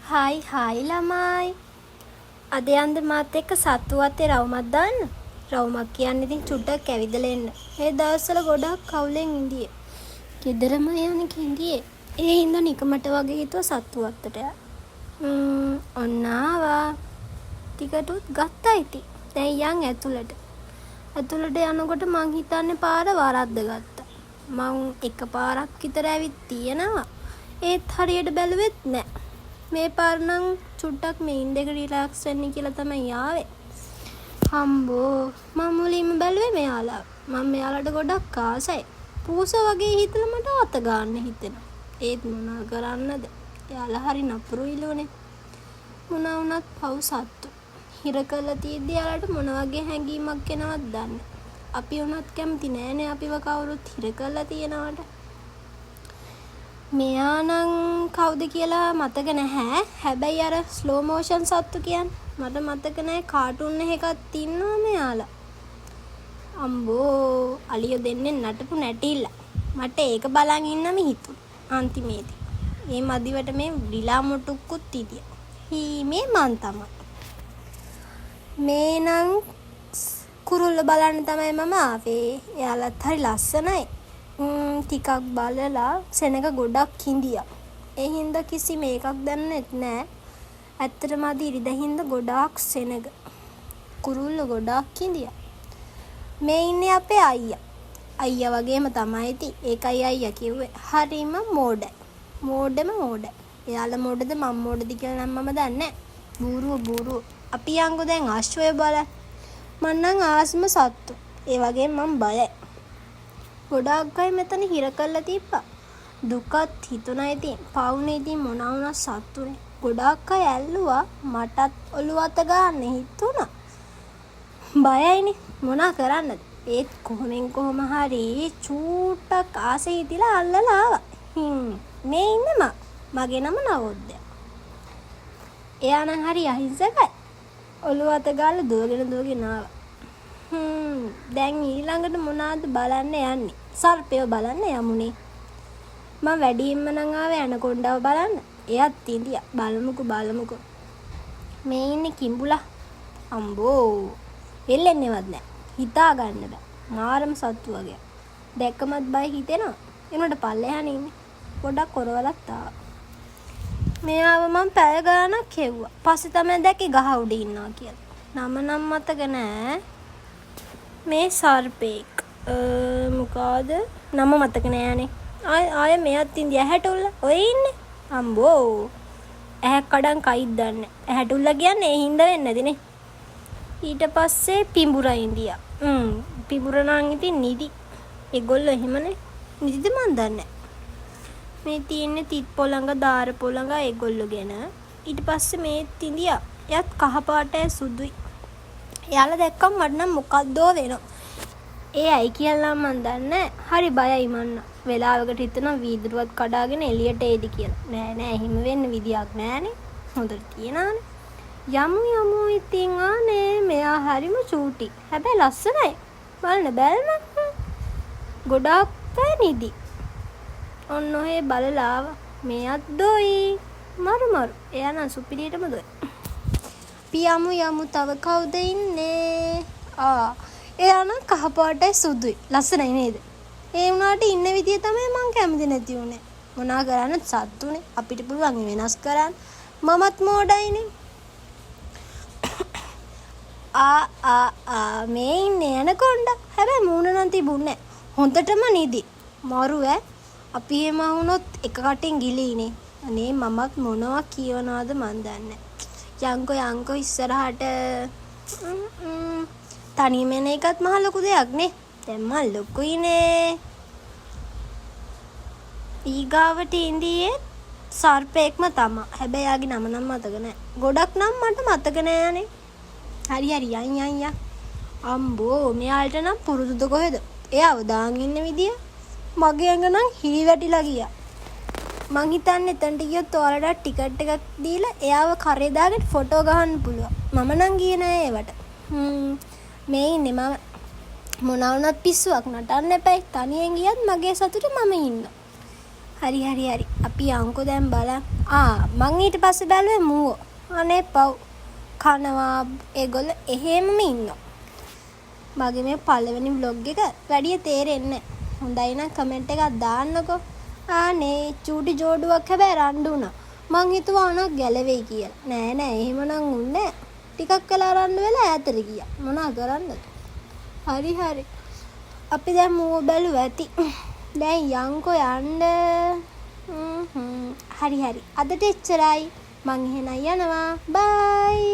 Hi ළමයි. අද යන්ද මාත් එක්ක සත්තු වත්තේ රවුමක් දාන්න. රවුමක් කියන්නේ ඉතින් චුට්ටක් ඇවිදලා එන්න. මේ දවස්වල ගොඩක් කවුලෙන් ඉඳියේ. ගෙදරම යන්නේ කිඳියේ. ඒ හින්දා නිකමට වගේ හිතුවා සත්තු වත්තට යන්න. ඔන්න ආවා. ටිකටුත් ගත්තා ඉතින්. දැන් යන් ඇතුළට. ඇතුළට යනකොට මං හිතන්නේ පාර වරද්ද ගත්තා. මං එකපාරක් විතර ඇවිත් තියෙනවා. ඒත් හරියට බැලුවෙත් නෑ. මේ පාර නම් චුට්ටක් මේන් දෙක රිලැක්ස් වෙන්න කියලා තමයි ආවේ. හම්බෝ මම මුලින්ම බැලුවේ මෙයාලා. මම මෙයාලට ගොඩක් ආසයි. පූසා වගේ හිතලා මට අත ගන්න හිතෙනවා. ඒත් මොනා කරන්නද? එයාලා හරි නපුරු ඉලුනේ. මොනා වුණත් පව් සත්තු. හිර කළා තියෙද්දි එයාලට මොන වගේ හැඟීමක් එනවද දන්නේ. අපි වුණත් කැමති නෑනේ අපිව කවුරුත් හිර කළා තියනවට. මෙයා නම් කවුද කියලා මතක නැහැ. හැබැයි අර ස්ලෝ මෝෂන් සත්තු කියන්නේ මට මතක නැහැ. කාටුන් එකක් තින්නවා මෙයාලා. අම්බෝ අලියෝ දෙන්නේ නටපු නැටිල්ල. මට ඒක බලන් ඉන්නම හිතුණා. අන්තිමේදී මේ මදිවට මේ ඩිලා මොටුක්කුත් හිටියා. මේ මන් තමයි. මේ නම් කුරුල්ල බලන්න තමයි මම ආවේ. එයාලත් හරි ලස්සනයි. ටිකක් බලලා සෙනඟ ගොඩක් හිඳියා. ඒ හින්දා කිසි මේකක් දැනෙන්නේ නැහැ. ඇත්තටම අද ඉරිදා හින්දා ගොඩාක් සෙනඟ. කුරුල්ල ගොඩක් හිඳියා. මේ ඉන්නේ අපේ අයියා. අයියා වගේම තමයි ඉතින්. ඒකයි අයියා කිව්වේ. හරිම මෝඩයි. මෝඩම මෝඩයි. එයාලා මෝඩද මම මෝඩද කියලා නම් මම දන්නේ නැහැ. බූරුව. අපි යංගෝ දැන් අශ්වය බලන්න. මං නම් ආස්ම සත්තු. ඒ වගේම මම බයයි. ගොඩාක් අය මෙතන හිර කරලා තිබ්බා. දුකත් හිතුණා ඉතින්. පවුනේ ඉතින් මොනවා වුණා සතුනේ. ගොඩාක් අය ඇල්ලුවා. මටත් ඔළුව අත ගන්න හිතුණා. බයයිනේ. මොනා කරන්නද? ඒත් කොහොම හරි චූට්ටක් ආසෙ හිතිලා අල්ලලා ආවා. මේ ඉන්නේ මගේ නම නවෝදය. එයා නම් හරි අහිංසකයි. ඔළුව අත ගාලා දුවගෙන ආවා. දැන් ඊළඟට මොනවද බලන්න යන්නේ? සර්පයව බලන්න යමුනේ. මම වැඩියෙන්ම නම් ආවේ ඇනකොන්ඩාව බලන්න. එයත් ඉඳියා. බලමුකෝ. මේ ඉන්නේ කිඹුලා. අම්බෝ. එල්ලෙන්නේවත් නැහැ. හිතා ගන්න බෑ. මාරම සත්තු වගේ. දැක්කමත් බය හිතෙනවා. එනකොට පල්ලෙහානේ ඉන්නේ. පොඩක් කොරවලක් ආවා. මෙයාව මම පැය ගානක් හෙව්වා. පස්සේ තමයි දැක්කේ ගහ උඩ ඉන්නවා කියලා. නම නම් මතක නෑ. මේ සර්පෙක් මොකද නම මතක නෑනේ. ආයෙ මෙයත් ඉන්දිය ඇහැටුල්ල ඔය ඉන්නේ. අම්බෝ ඇහැ කඩන් කයිත් දන්නේ. ඇහැටුල්ල කියන්නේ ඒ හින්දා වෙන්නේ නැදිනේ. ඊට පස්සේ පිඹුරා ඉන්දියා. පිඹුර නම් ඉතින් නිදි. ඒගොල්ලෝ එහෙමනේ. නිදිද මන් දන්නේ. මේ තියෙන්නේ තිත් පොළඟ දාර පොළඟ ඒගොල්ලෝ ගැන. ඊට පස්සේ මේ ඉන්දියා. එයත් කහ පාටයි සුදුයි. එයාලා දැක්කම මට නම් මොකද්දෝ වෙනවා. ඒ අය කියලා මන් දන්නේ. හරි බයයි මන්න. වෙලාවකට හිතනවා වීදුරුවත් කඩාගෙන එළියට එයිද කියලා. නෑ එහෙම වෙන්න විදියක් නෑනේ. හොඳට තියනානේ. යමු ඉතින් ආනේ මෙයා හරිම චූටි. හැබැයි ලස්සනයි. බලන්න බැලම. ගොඩක් නිදි. ඔන්න ඔහේ බලලා ආවා. මෙයත් දොයි. මරු. එයා නම් සුපිරියටම දොයි. යමු තව කවුද ඉන්නේ? එයා නම් කහපාටයි සුදුයි. ලස්සනයි නේද? ඒ වුණාට ඉන්න විදිය තමයි මං කැමති නැති උනේ. මොනා කරන්න සත්තුනේ. අපිට පුළුවන් වෙනස් කරන්න. මමත් මෝඩයිනේ. මේ ඉන්නේ ඇනකොන්ඩා. හැබැයි මූණ නම් තිබුණේ නැහැ. හොඳටම නිදි. මරු අපි එම වුණොත් එක කටින් ගිලීනේ. අනේ මමත් මොනවා කියවනවද මන් දන්නේ. යංකෝ ඉස්සරහට තනියම එන එකත් මහ ලොකු දෙයක් නේ. දැන් මම ලොකුයිනේ. ඊගාවට ඉන්දියේ සර්පෙක්ම තමයි. හැබැයි යාගේ නම නම් මතක නැහැ. ගොඩක් නම් මට මතක නෑනේ. හරි යන්. අම්බෝ මෙයාලට නම් පුරුදුද කොහෙද? එයාව දාන් ඉන්න විදිය මගේ ඇඟ නම් හිරි වැටිලා ගියා. මං හිතන්නේ එතනට ගියොත් ඔයාලට ටිකට් එකක් දීලා එයාව කරේ දාගෙන ෆොටෝ ගහන්න පුළුවන්. මම නම් ගියේ නෑ ඒවට. මේ ඉන්නේ මම මොනවා වුණත් පිස්සුවක් නටන්න එපයි. තනියෙන් ගියත් මගේ සතුට මම ඉන්නවා. හරි හරි හරි. අපි යන්කෝ දැන් බලන්න. මං ඊට පස්සේ බැලුවේ මූවෝ. අනේ පව්. කනවා ඒගොල්ලෝ එහෙමම ඉන්නවා. මගේ මේ පළවෙනි vlog එක වැඩිය තේරෙන්නේ නැහැ. හොඳයි නම් කමෙන්ට් එකක් දාන්නකෝ. අනේ චූටි ජෝඩුවක් හැබැයි රණ්ඩු වුණා. මං හිතුවා අනක් ගැලවෙයි කියලා. නෑ එහෙමනම් උන්නේ. ටිකක් වෙලා රණ්ඩු වෙලා ඈතට ගියා. මොනා කරන්නද? හරි හරි. අපි දැන් මූව බැලුවා ඇති. දැන් යන්කෝ යන්න. හරි හරි. අදට එච්චරයි. මං එහෙනම් යනවා. බයි.